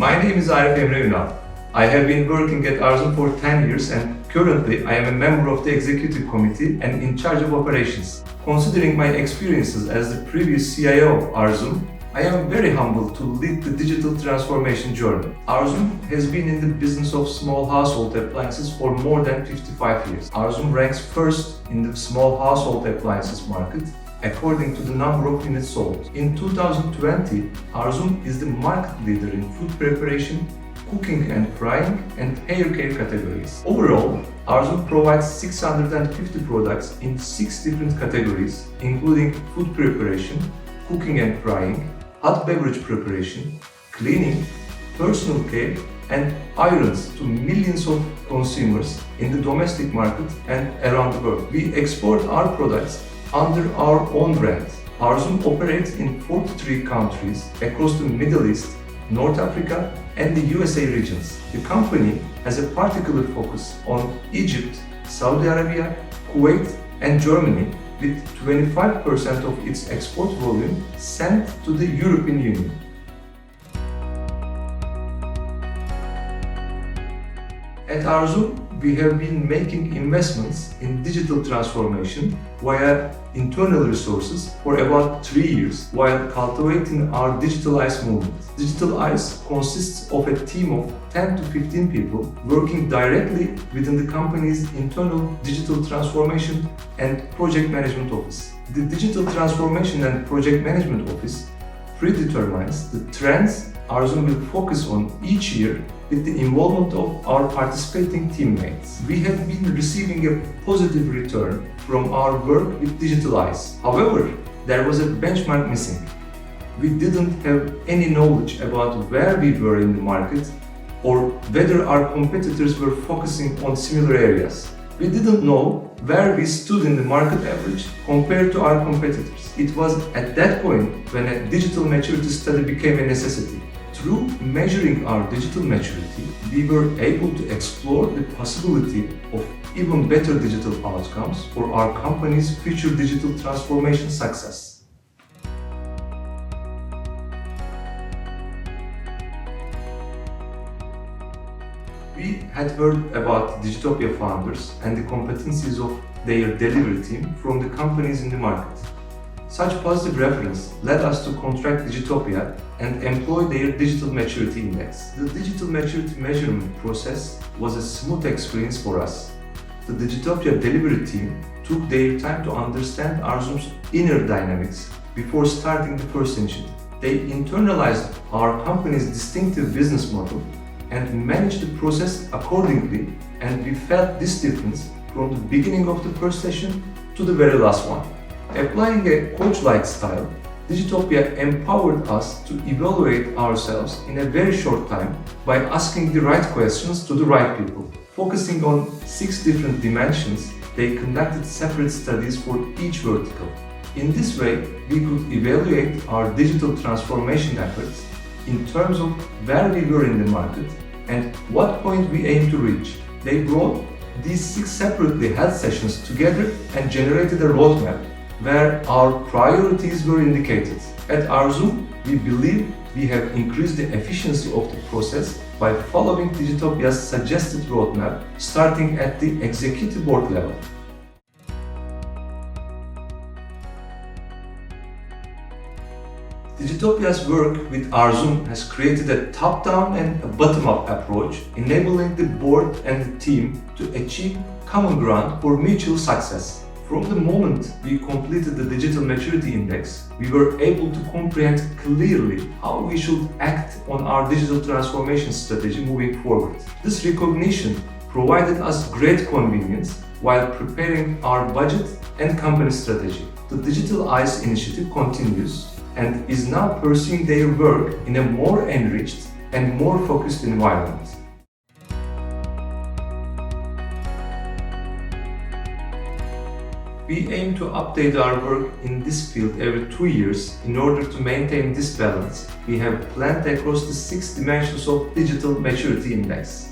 My name is Arif Emre Ünal. I have been working at Arzum for 10 years and currently I am a member of the executive committee and in charge of operations. Considering my experiences as the previous CIO of Arzum, I am very humbled to lead the digital transformation journey. Arzum has been in the business of small household appliances for more than 55 years. Arzum ranks first in the small household appliances market according to the number of units sold. In 2020, Arzum is the market leader in food preparation, cooking and frying, and hair care categories. Overall, Arzum provides 650 products in 6 different categories, including food preparation, cooking and frying, hot beverage preparation, cleaning, personal care, and irons to millions of consumers in the domestic market and around the world. We export our products under our own brand. Arzum operates in 43 countries across the Middle East, North Africa, and the USA regions. The company has a particular focus on Egypt, Saudi Arabia, Kuwait, and Germany, with 25% of its export volume sent to the European Union. At Arzum, we have been making investments in digital transformation via internal resources for about 3 years while cultivating our Digital ICE movement. Digital ICE consists of a team of 10 to 15 people working directly within the company's internal digital transformation and project management office. The Digital Transformation and Project Management Office predetermines the trends Arzum will focus on each year with the involvement of our participating teammates. We have been receiving a positive return from our work with Digital ICE. However, there was a benchmark missing. We didn't have any knowledge about where we were in the market or whether our competitors were focusing on similar areas. We didn't know where we stood in the market average compared to our competitors. It was at that point when a digital maturity study became a necessity. Through measuring our digital maturity, we were able to explore the possibility of even better digital outcomes for our company's future digital transformation success. We had heard about Digitopia founders and the competencies of their delivery team from the companies in the market. Such positive reference led us to contract Digitopia and employ their Digital Maturity Index. The Digital Maturity measurement process was a smooth experience for us. The Digitopia delivery team took their time to understand Arzum's inner dynamics before starting the first initiative. They internalized our company's distinctive business model and managed the process accordingly, and we felt this difference from the beginning of the first session to the very last one. Applying a coach-like style, Digitopia empowered us to evaluate ourselves in a very short time by asking the right questions to the right people. Focusing on 6 different dimensions, they conducted separate studies for each vertical. In this way, we could evaluate our digital transformation efforts in terms of where we were in the market and what point we aim to reach. They brought these 6 separately held sessions together and generated a roadmap where our priorities were indicated. At Arzum, we believe we have increased the efficiency of the process by following Digitopia's suggested roadmap, starting at the executive board level. Digitopia's work with Arzum has created a top-down and a bottom-up approach, enabling the board and the team to achieve common ground for mutual success. From the moment we completed the Digital Maturity Index, we were able to comprehend clearly how we should act on our digital transformation strategy moving forward. This recognition provided us great convenience while preparing our budget and company strategy. The Digital ICE initiative continues and is now pursuing their work in a more enriched and more focused environment. We aim to update our work in this field every 2 years in order to maintain this balance. We have planned across the 6 dimensions of Digital Maturity Index.